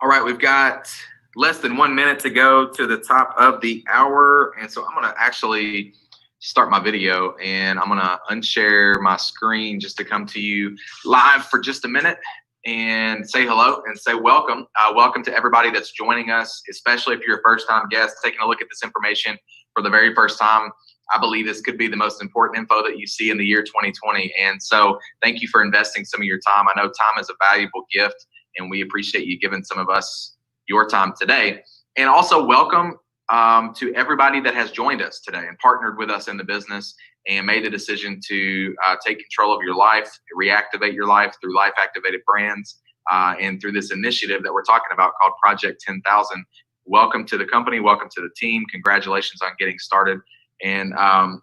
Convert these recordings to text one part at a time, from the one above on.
All right, we've got less than 1 minute to go to the top of the hour. And so I'm going to actually start my video and I'm going to unshare my screen just to come to you live for just a minute and say hello and say welcome. Welcome to everybody that's joining us, especially if you're a first time guest taking a look at this information for the very first time. I believe this could be the most important info that you see in the year 2020. And so thank you for investing some of your time. I know time is a valuable gift, and we appreciate you giving some of us your time today. And also welcome to everybody that has joined us today and partnered with us in the business and made the decision to take control of your life, reactivate your life through Life Activated Brands and through this initiative that we're talking about called Project 10,000. Welcome to the company. Welcome to the team. Congratulations on getting started. And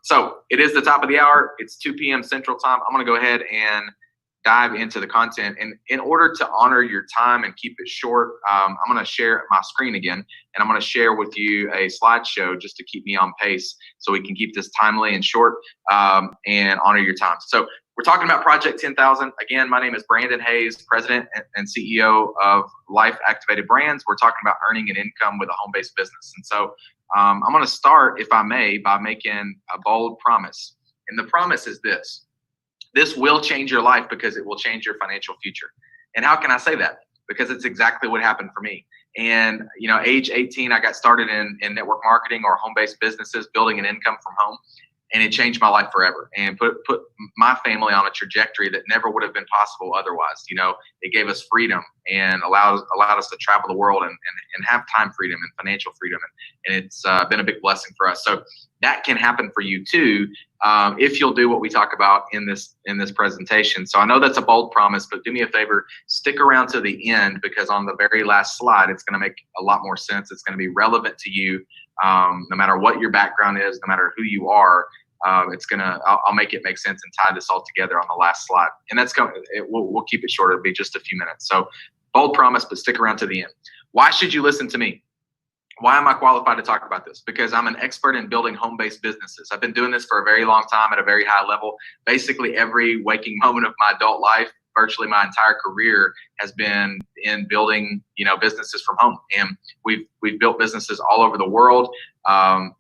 so it is the top of the hour. It's 2 p.m. Central Time. I'm going to go ahead and dive into the content. And in order to honor your time and keep it short, I'm going to share my screen again, and I'm going to share with you a slideshow just to keep me on pace so we can keep this timely and short and honor your time. So we're talking about Project 10,000. Again, my name is Brandon Hayes, President and CEO of Life Activated Brands. We're talking about earning an income with a home-based business. And so I'm going to start, if I may, by making a bold promise. And the promise is this. This will change your life because it will change your financial future. And how can I say that? Because it's exactly what happened for me. And, you know, age 18, I got started in network marketing or home-based businesses, building an income from home. And it changed my life forever and put my family on a trajectory that never would have been possible otherwise. You know, it gave us freedom and allowed us to travel the world and have time freedom and financial freedom. And it's been a big blessing for us. So that can happen for you too, if you'll do what we talk about in this presentation. So I know that's a bold promise, but do me a favor, stick around to the end, because on the very last slide, it's going to make a lot more sense. It's going to be relevant to you. No matter what your background is, no matter who you are, I'll make it make sense and tie this all together on the last slide. And we'll keep it short. It'll be just a few minutes. So bold promise, but stick around to the end. Why should you listen to me? Why am I qualified to talk about this? Because I'm an expert in building home-based businesses. I've been doing this for a very long time at a very high level. Basically every waking moment of my adult life, virtually my entire career, has been in building, businesses from home. And we've built businesses all over the world,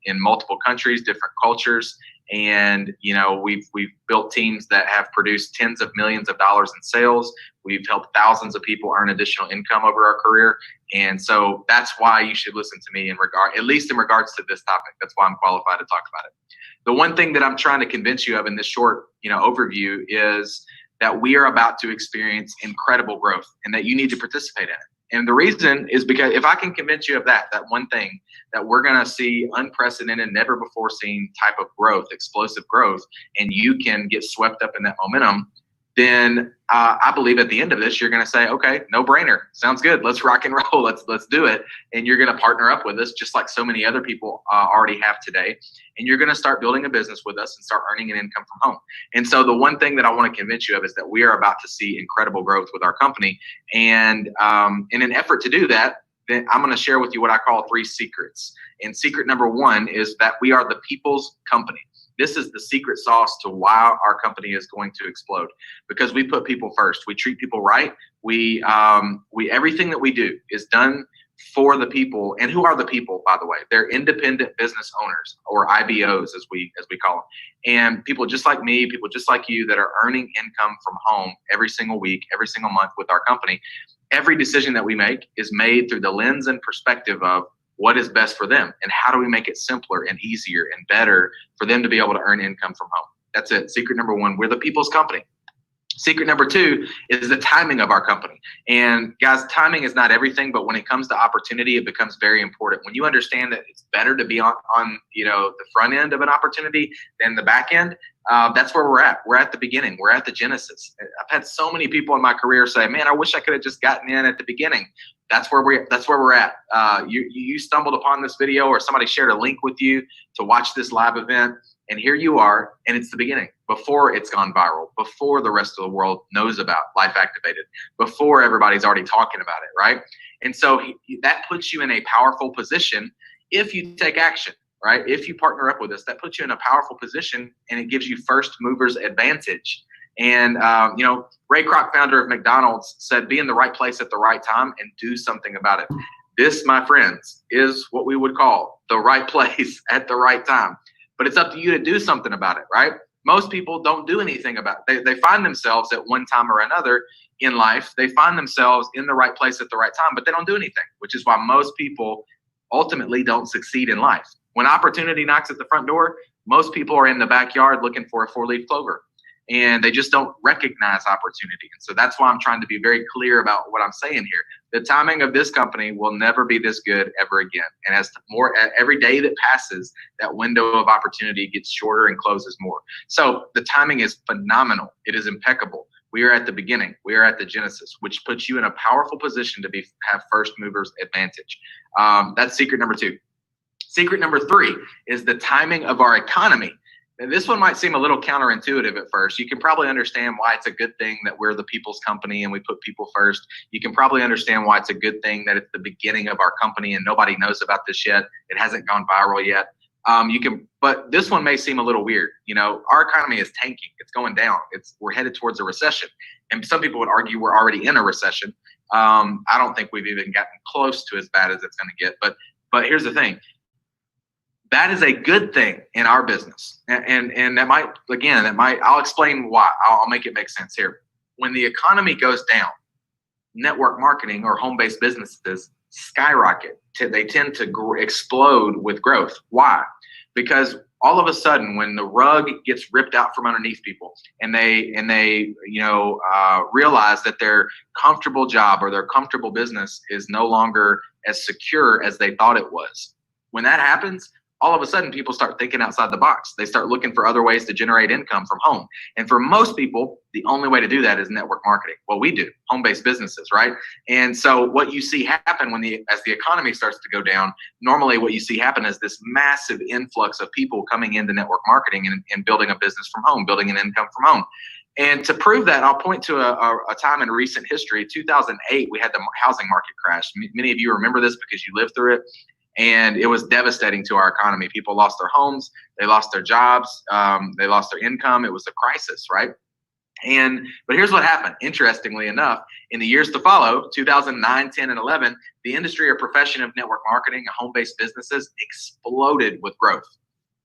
in multiple countries, different cultures. And, we've built teams that have produced tens of millions of dollars in sales. We've helped thousands of people earn additional income over our career. And so that's why you should listen to me at least in regards to this topic. That's why I'm qualified to talk about it. The one thing that I'm trying to convince you of in this short, overview is that we are about to experience incredible growth and that you need to participate in it. And the reason is because if I can convince you of that one thing, that we're going to see unprecedented, never before seen type of growth, explosive growth, and you can get swept up in that momentum, then I believe at the end of this, you're going to say, okay, no brainer. Sounds good. Let's rock and roll. Let's do it. And you're going to partner up with us just like so many other people already have today. And you're going to start building a business with us and start earning an income from home. And so the one thing that I want to convince you of is that we are about to see incredible growth with our company. And in an effort to do that, then I'm going to share with you what I call 3 secrets. And secret number 1 is that we are the people's company. This is the secret sauce to why our company is going to explode, because we put people first. We treat people right. We everything that we do is done for the people. And who are the people, by the way? They're independent business owners, or IBOs as we call them. And people just like me, people just like you that are earning income from home every single week, every single month with our company. Every decision that we make is made through the lens and perspective of what is best for them and how do we make it simpler and easier and better for them to be able to earn income from home. That's it. Secret number 1, we're the people's company. Secret number 2 is the timing of our company. And guys, timing is not everything, but when it comes to opportunity, it becomes very important. When you understand that it's better to be on the front end of an opportunity than the back end, that's where we're at. We're at the beginning. We're at the genesis. I've had so many people in my career say, man, I wish I could have just gotten in at the beginning. That's where we're at. You stumbled upon this video, or somebody shared a link with you to watch this live event, and here you are, and it's the beginning, before it's gone viral, before the rest of the world knows about Life Activated, before everybody's already talking about it, right? And so that puts you in a powerful position if you take action, right? If you partner up with us, that puts you in a powerful position, and it gives you first movers advantage. And, Ray Kroc, founder of McDonald's, said, be in the right place at the right time and do something about it. This, my friends, is what we would call the right place at the right time. But it's up to you to do something about it, right? Most people don't do anything about it. They find themselves at one time or another in life, they find themselves in the right place at the right time, but they don't do anything, which is why most people ultimately don't succeed in life. When opportunity knocks at the front door, most people are in the backyard looking for a four-leaf clover, and they just don't recognize opportunity. And so that's why I'm trying to be very clear about what I'm saying here. The timing of this company will never be this good ever again. And every day that passes, that window of opportunity gets shorter and closes more. So the timing is phenomenal. It is impeccable. We are at the beginning. We are at the genesis, which puts you in a powerful position to have first movers advantage. That's secret number 2. Secret number 3 is the timing of our economy. And this one might seem a little counterintuitive at first. You can probably understand why it's a good thing that we're the people's company and we put people first. You can probably understand why it's a good thing that it's the beginning of our company and nobody knows about this yet. It hasn't gone viral yet. But this one may seem a little weird. Our economy is tanking. It's going down. We're headed towards a recession. And some people would argue we're already in a recession. I don't think we've even gotten close to as bad as it's going to get. But here's the thing. That is a good thing in our business. And I'll explain why. I'll make it make sense here. When the economy goes down, network marketing or home-based businesses skyrocket. They tend to explode with growth. Why? Because all of a sudden, when the rug gets ripped out from underneath people, and they realize that their comfortable job or their comfortable business is no longer as secure as they thought it was. When that happens, all of a sudden people start thinking outside the box. They start looking for other ways to generate income from home. And for most people, the only way to do that is network marketing. Well, we do home-based businesses, right? And so what you see happen as the economy starts to go down, normally what you see happen is this massive influx of people coming into network marketing and building a business from home, building an income from home. And to prove that, I'll point to a time in recent history. 2008, we had the housing market crash. Many of you remember this because you lived through it. And it was devastating to our economy. People lost their homes, they lost their jobs, they lost their income. It was a crisis, right? But here's what happened. Interestingly enough, in the years to follow, 2009, 10, and 11, the industry or profession of network marketing and home-based businesses exploded with growth.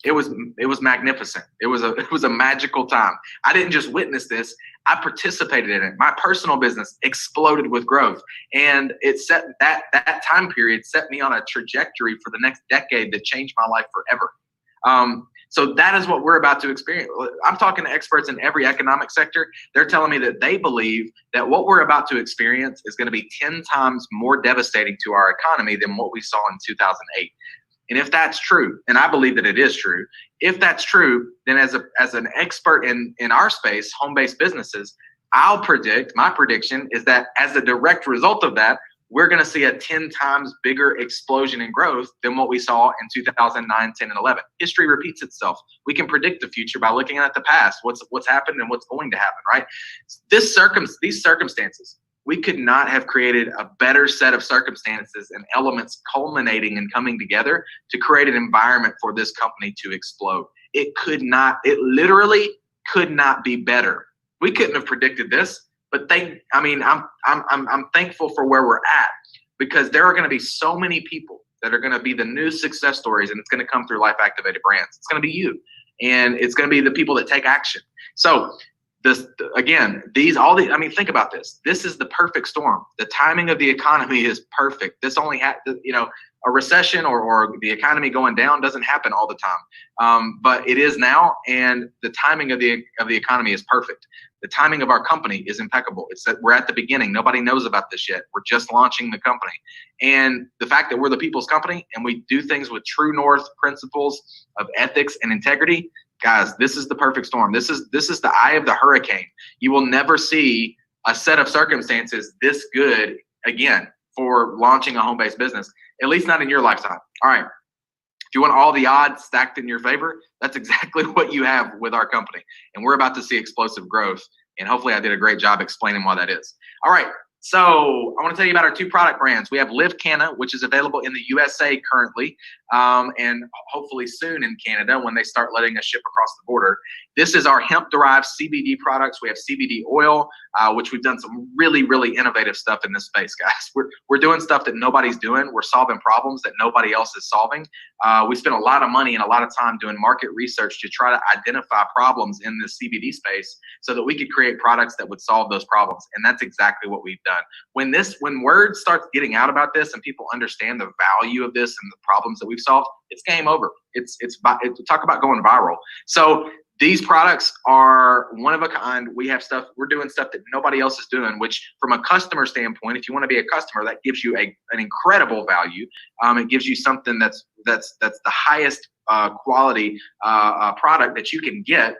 It was magnificent. It was a magical time. I didn't just witness this. I participated in it. My personal business exploded with growth, and it set that time period set me on a trajectory for the next decade that changed my life forever. So that is what we're about to experience. I'm talking to experts in every economic sector. They're telling me that they believe that what we're about to experience is going to be 10 times more devastating to our economy than what we saw in 2008. And if that's true, and I believe that it is true, if that's true, then as an expert in our space, home-based businesses, my prediction is that as a direct result of that, we're going to see a 10 times bigger explosion in growth than what we saw in 2009, 10, and 11. History repeats itself. We can predict the future by looking at the past, what's happened and what's going to happen, right? These circumstances, we could not have created a better set of circumstances and elements culminating and coming together to create an environment for this company to explode. It literally could not be better. We couldn't have predicted this, but I'm thankful for where we're at, because there are going to be so many people that are going to be the new success stories, and it's going to come through Life Activated Brands. It's going to be you, and it's going to be the people that take action. So think about this. This is the perfect storm. The timing of the economy is perfect. This only a recession or the economy going down doesn't happen all the time. But it is now, and the timing of the economy is perfect. The timing of our company is impeccable. It's that we're at the beginning. Nobody knows about this yet. We're just launching the company. And the fact that we're the people's company and we do things with true north principles of ethics and integrity, guys, this is the perfect storm. This is the eye of the hurricane. You will never see a set of circumstances this good again for launching a home-based business, at least not in your lifetime. All right. If you want all the odds stacked in your favor, that's exactly what you have with our company. And we're about to see explosive growth. And hopefully I did a great job explaining why that is. All right. So I want to tell you about our two product brands. We have Live Canna, which is available in the USA currently, and hopefully soon in Canada when they start letting us ship across the border. This is our hemp-derived CBD products. We have CBD oil, which we've done some really, really innovative stuff in this space, guys. We're doing stuff that nobody's doing. We're solving problems that nobody else is solving. We spent a lot of money and a lot of time doing market research to try to identify problems in the CBD space so that we could create products that would solve those problems. And that's exactly what we've done. When word starts getting out about this and people understand the value of this and the problems that we've solved, it's game over. It's talk about going viral. So these products are one of a kind. We're doing stuff that nobody else is doing, which from a customer standpoint, if you want to be a customer, that gives you an incredible value. It gives you something that's the highest quality product that you can get.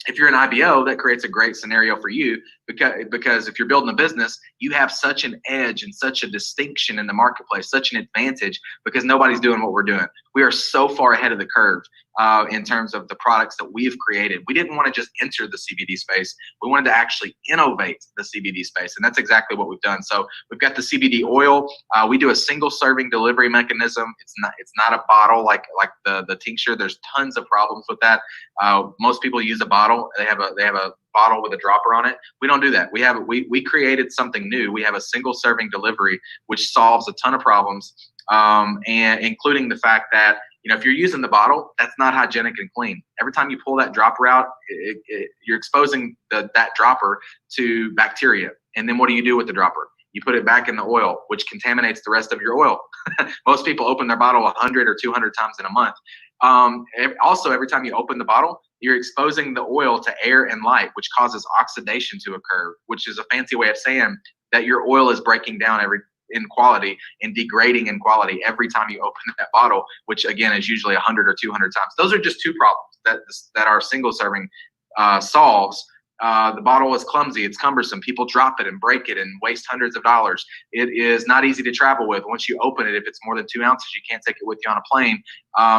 If you're an IBO, that creates a great scenario for you because if you're building a business, you have such an edge and such a distinction in the marketplace, such an advantage because nobody's doing what we're doing. We are so far ahead of the curve in terms of the products that we've created. We didn't want to just enter the CBD space. We wanted to actually innovate the CBD space, and that's exactly what we've done. So we've got the CBD oil. We do a single serving delivery mechanism. It's not a bottle like the tincture. There's tons of problems with that. Most people use a bottle. They have a bottle with a dropper on it. We don't do that. We created something new. We have a single serving delivery, which solves a ton of problems, and including the fact that if you're using the bottle, that's not hygienic and clean. Every time you pull that dropper out, you're exposing that dropper to bacteria. And then what do you do with the dropper? You put it back in the oil, which contaminates the rest of your oil. Most people open their bottle 100 or 200 times in a month. Also, every time you open the bottle, you're exposing the oil to air and light, which causes oxidation to occur, which is a fancy way of saying that your oil is breaking down in quality and degrading in quality every time you open that bottle, which again is usually 100 or 200 times. Those are just two problems that our single serving solves. The bottle is clumsy, it's cumbersome. People drop it and break it and waste hundreds of dollars. It is not easy to travel with. Once you open it, if it's more than 2 ounces, you can't take it with you on a plane.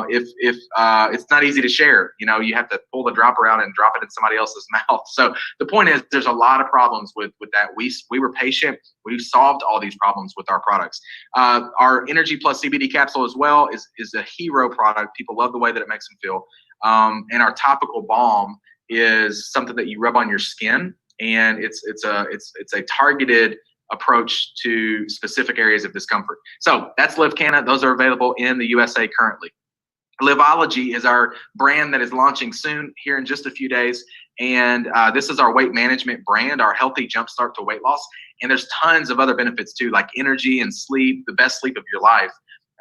If it's not easy to share, you have to pull the dropper out and drop it in somebody else's mouth. So the point is, there's a lot of problems with that. We were patient. We've solved all these problems with our products. Our Energy Plus CBD capsule as well is a hero product. People love the way that it makes them feel. And our topical balm is something that you rub on your skin, and it's a targeted approach to specific areas of discomfort. So that's Live Canna. Those are available in the USA currently. Liveology is our brand that is launching soon here in just a few days. And this is our weight management brand, our healthy jumpstart to weight loss. And there's tons of other benefits too, like energy and sleep, the best sleep of your life.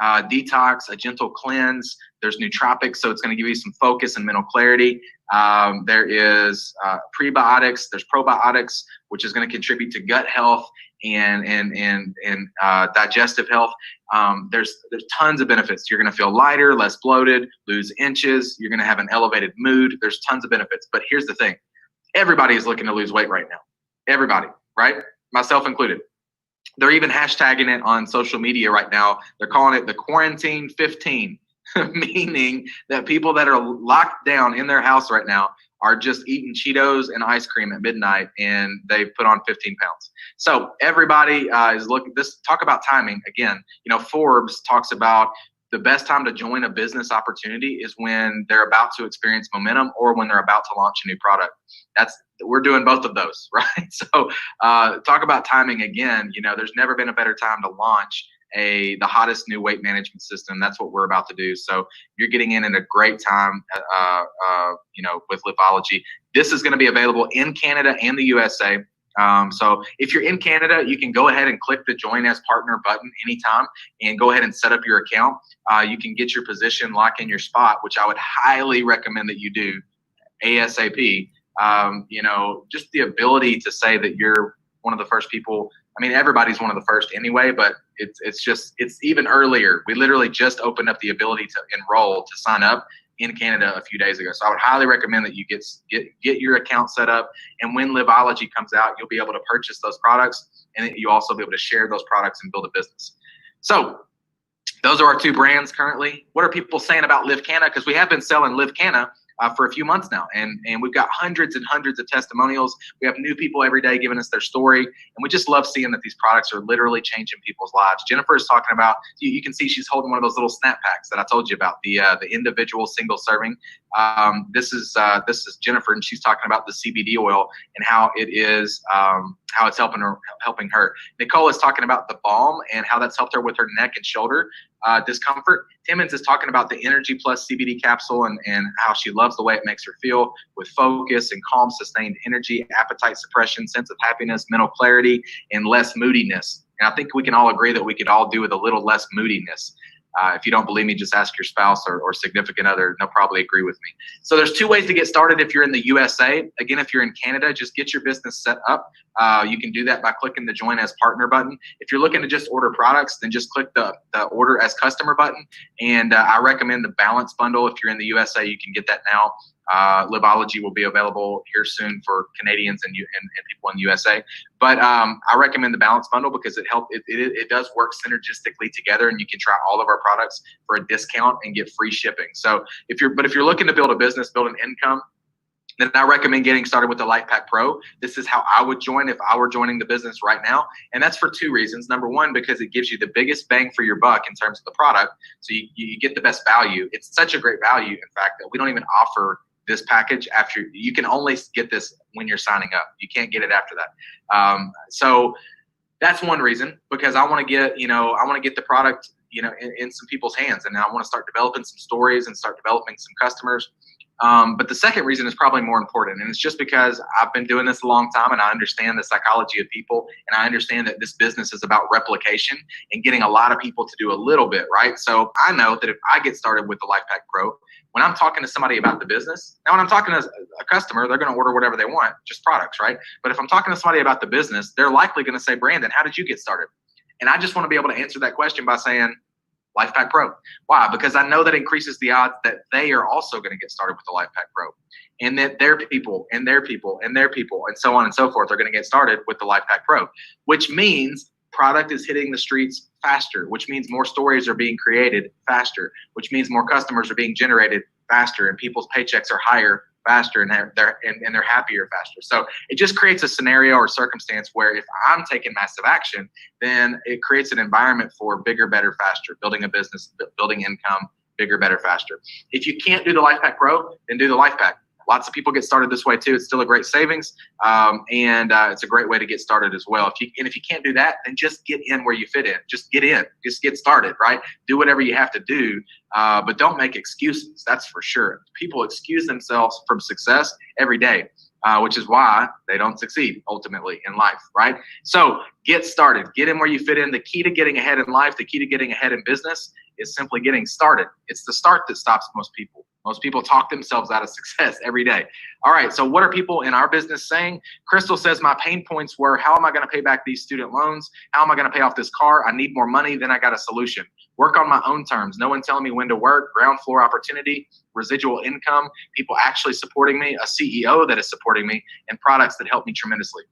Detox, a gentle cleanse. There's nootropics, so it's going to give you some focus and mental clarity. There is prebiotics. There's probiotics, which is going to contribute to gut health and digestive health. There's tons of benefits. You're going to feel lighter, less bloated, lose inches. You're going to have an elevated mood. There's tons of benefits. But here's the thing: everybody is looking to lose weight right now. Everybody, right? Myself included. They're even hashtagging it on social media right now. They're calling it the Quarantine 15, meaning that people that are locked down in their house right now are just eating Cheetos and ice cream at midnight, and they've put on 15 pounds. So everybody is looking. Talk about timing again. Forbes talks about the best time to join a business opportunity is when they're about to experience momentum or when they're about to launch a new product. We're doing both of those, right? So talk about timing again. There's never been a better time to launch the hottest new weight management system. That's what we're about to do. So you're getting in at a great time, with Liveology. This is going to be available in Canada and the USA. So if you're in Canada, you can go ahead and click the Join as Partner button anytime and go ahead and set up your account. You can get your position, lock in your spot, which I would highly recommend that you do ASAP. Just the ability to say that you're one of the first people. I mean, everybody's one of the first anyway, but it's even earlier. We literally just opened up the ability to enroll, to sign up in Canada a few days ago. So I would highly recommend that you get your account set up. And when Liveology comes out, you'll be able to purchase those products, and you also be able to share those products and build a business. So those are our two brands currently. What are people saying about Live Canna? Because we have been selling Live Canna for a few months now. And we've got hundreds and hundreds of testimonials. We have new people every day giving us their story. And we just love seeing that these products are literally changing people's lives. Jennifer is talking about, you can see she's holding one of those little snap packs that I told you about, the individual single serving. This is Jennifer, and she's talking about the CBD oil and how it is, how it's helping her. Nicole is talking about the balm and how that's helped her with her neck and shoulder discomfort. Timmons is talking about the Energy Plus CBD capsule and how she loves the way it makes her feel with focus and calm, sustained energy, appetite suppression, sense of happiness, mental clarity, and less moodiness. And I think we can all agree that we could all do with a little less moodiness. If you don't believe me, just ask your spouse or significant other. They'll probably agree with me. So there's two ways to get started if you're in the USA. Again, if you're in Canada, just get your business set up. You can do that by clicking the Join as Partner button. If you're looking to just order products, then just click the Order as Customer button. And I recommend the Balance Bundle. If you're in the USA, you can get that now. Livology will be available here soon for Canadians and people in the USA. But I recommend the Balance Bundle because it does work synergistically together, and you can try all of our products for a discount and get free shipping. So if you're looking to build a business, build an income, then I recommend getting started with the LifePak Pro. This is how I would join if I were joining the business right now. And that's for two reasons. Number one, because it gives you the biggest bang for your buck in terms of the product. So you get the best value. It's such a great value, in fact, that we don't even offer this package after. You can only get this when you're signing up. You can't get it after that. So that's one reason, because I want to get the product, in some people's hands, and I want to start developing some stories and start developing some customers. But the second reason is probably more important, and it's just because I've been doing this a long time, and I understand the psychology of people, and I understand that this business is about replication and getting a lot of people to do a little bit, right? So I know that if I get started with the LifePak Pro, when I'm talking to somebody about the business, now when I'm talking to a customer, they're going to order whatever they want, just products, right? But if I'm talking to somebody about the business, they're likely going to say, Brandon, how did you get started? And I just want to be able to answer that question by saying, LifePak Pro. Why? Because I know that increases the odds that they are also going to get started with the LifePak Pro, and that their people and their people and their people and so on and so forth are going to get started with the LifePak Pro, which means product is hitting the streets faster, which means more stories are being created faster, which means more customers are being generated faster, and people's paychecks are higher faster, and they're happier faster. So it just creates a scenario or circumstance where if I'm taking massive action, then it creates an environment for bigger, better, faster, building a business, building income, bigger, better, faster. If you can't do the LifePak Pro, then do the LifePak. Lots of people get started this way too. It's still a great savings, and it's a great way to get started as well. If you can't do that, then just get in where you fit in. Just get in. Just get started, right? Do whatever you have to do, but don't make excuses. That's for sure. People excuse themselves from success every day, which is why they don't succeed ultimately in life, right? So get started. Get in where you fit in. The key to getting ahead in life, the key to getting ahead in business is simply getting started. It's the start that stops most people. Most people talk themselves out of success every day. All right, so what are people in our business saying? Crystal says, my pain points were, how am I going to pay back these student loans? How am I going to pay off this car? I need more money. Then I got a solution. Work on my own terms. No one telling me when to work. Ground floor opportunity, residual income, people actually supporting me, a CEO that is supporting me, and products that help me tremendously.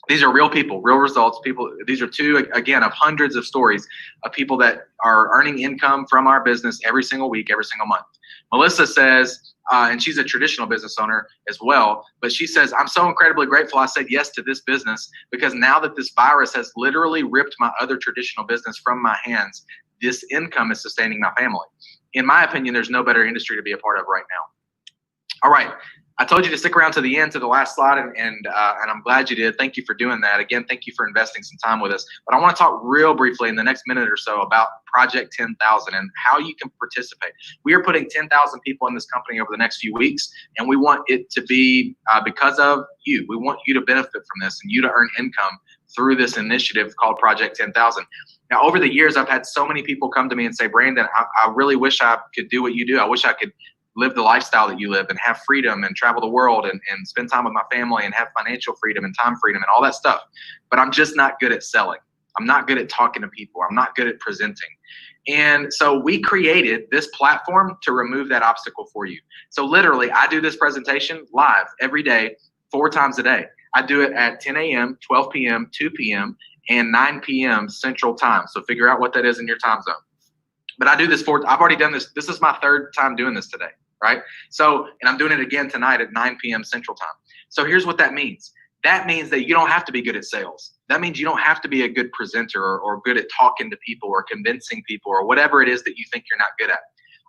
These are real people, real results. These are two, again, of hundreds of stories of people that are earning income from our business every single week, every single month. Melissa says, and she's a traditional business owner as well, but she says, I'm so incredibly grateful I said yes to this business, because now that this virus has literally ripped my other traditional business from my hands, this income is sustaining my family. In my opinion, there's no better industry to be a part of right now. All right. I told you to stick around to the end, to the last slide, and I'm glad you did. Thank you for doing that. Again, thank you for investing some time with us. But I want to talk real briefly in the next minute or so about Project 10,000 and how you can participate. We are putting 10,000 people in this company over the next few weeks, and we want it to be because of you. We want you to benefit from this and you to earn income through this initiative called Project 10,000. Now, over the years, I've had so many people come to me and say, Brandon, I really wish I could do what you do. I wish I could live the lifestyle that you live and have freedom and travel the world and spend time with my family and have financial freedom and time freedom and all that stuff. But I'm just not good at selling. I'm not good at talking to people. I'm not good at presenting. And so we created this platform to remove that obstacle for you. So literally, I do this presentation live every day, 4 times a day. I do it at 10 a.m., 12 p.m., 2 p.m., and 9 p.m. Central Time. So figure out what that is in your time zone. But I do this I've already done this. This is my 3rd time doing this today. right? So, and I'm doing it again tonight at 9 p.m. Central Time. So here's what that means. That means that you don't have to be good at sales. That means you don't have to be a good presenter or good at talking to people or convincing people or whatever it is that you think you're not good at.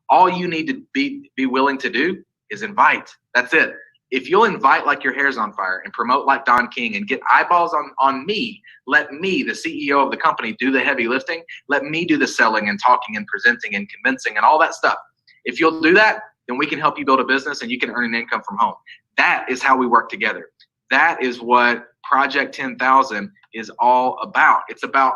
All you need to be willing to do is invite. That's it. If you'll invite like your hair's on fire and promote like Don King and get eyeballs on me, let me, the CEO of the company, do the heavy lifting. Let me do the selling and talking and presenting and convincing and all that stuff. If you'll do that, then we can help you build a business and you can earn an income from home. That is how we work together. That is what Project 10,000 is all about. It's about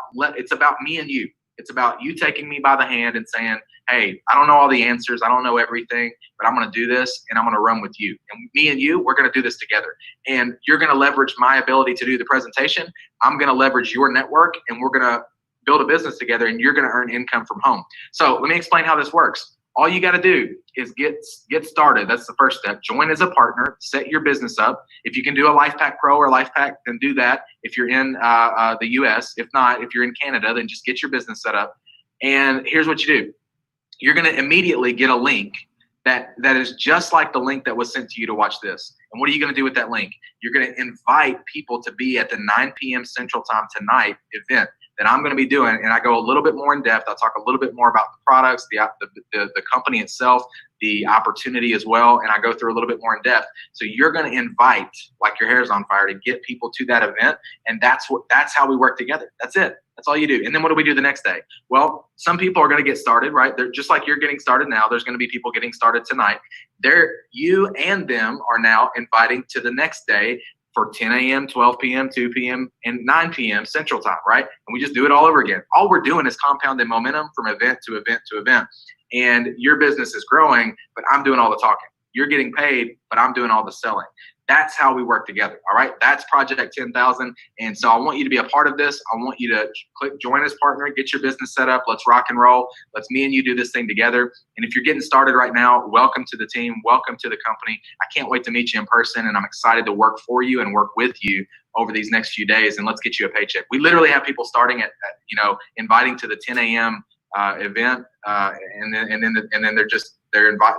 me and you. It's about you taking me by the hand and saying, hey, I don't know all the answers. I don't know everything, but I'm going to do this and I'm going to run with you. And me and you, we're going to do this together. And you're going to leverage my ability to do the presentation. I'm going to leverage your network and we're going to build a business together and you're going to earn income from home. So let me explain how this works. All you got to do is get started. That's the first step. Join as a partner. Set your business up. If you can do a LifePack Pro or LifePack, then do that. If you're in the U.S., if not, if you're in Canada, then just get your business set up. And here's what you do. You're going to immediately get a link that is just like the link that was sent to you to watch this. And what are you going to do with that link? You're going to invite people to be at the 9 p.m. Central Time tonight event that I'm going to be doing, and I go a little bit more in depth. I'll talk a little bit more about the products, the company itself, the opportunity as well, and I go through a little bit more in depth. So you're going to invite, like your hair's on fire, to get people to that event, and that's how we work together. That's it. That's all you do. And then what do we do the next day? Well, some people are going to get started, right? They're just like you're getting started now. There's going to be people getting started tonight. You and them are now inviting to the next day for 10 a.m., 12 p.m., 2 p.m., and 9 p.m. Central Time, right? And we just do it all over again. All we're doing is compounding momentum from event to event to event. And your business is growing, but I'm doing all the talking. You're getting paid, but I'm doing all the selling. That's how we work together, all right? That's Project 10,000. And so I want you to be a part of this. I want you to click join as partner, get your business set up. Let's rock and roll. Let's me and you do this thing together. And if you're getting started right now, welcome to the team. Welcome to the company. I can't wait to meet you in person, and I'm excited to work for you and work with you over these next few days. And let's get you a paycheck. We literally have people starting at inviting to the 10 a.m. Event, and then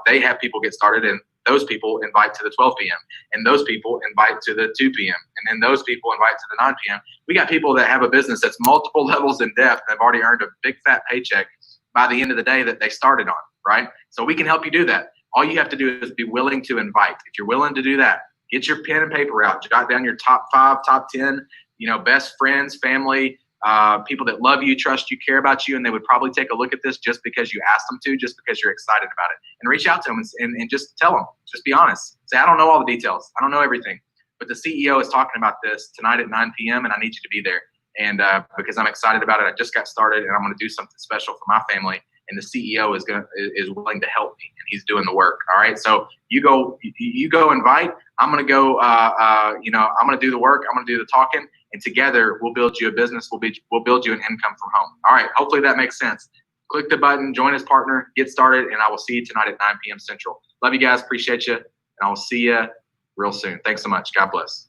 they have people get started, and those people invite to the 12 p.m. and those people invite to the 2 p.m. and then those people invite to the 9 p.m. We got people that have a business that's multiple levels in depth that have already earned a big fat paycheck by the end of the day that they started on, right? So we can help you do that. All you have to do is be willing to invite. If you're willing to do that, get your pen and paper out, jot down your top 5, top 10, best friends, family, people that love you, trust you, care about you, and they would probably take a look at this just because you asked them to, just because you're excited about it. And reach out to them and just tell them, just be honest. Say, I don't know all the details. I don't know everything. But the CEO is talking about this tonight at 9 p.m. and I need you to be there. And because I'm excited about it, I just got started and I'm going to do something special for my family. And the CEO is willing to help me, and he's doing the work. All right. So you go invite. I'm going to go. I'm going to do the work. I'm going to do the talking, and together we'll build you a business. We'll build you an income from home. All right. Hopefully that makes sense. Click the button, join as partner, get started, and I will see you tonight at 9 p.m. Central. Love you guys. Appreciate you, and I will see you real soon. Thanks so much. God bless.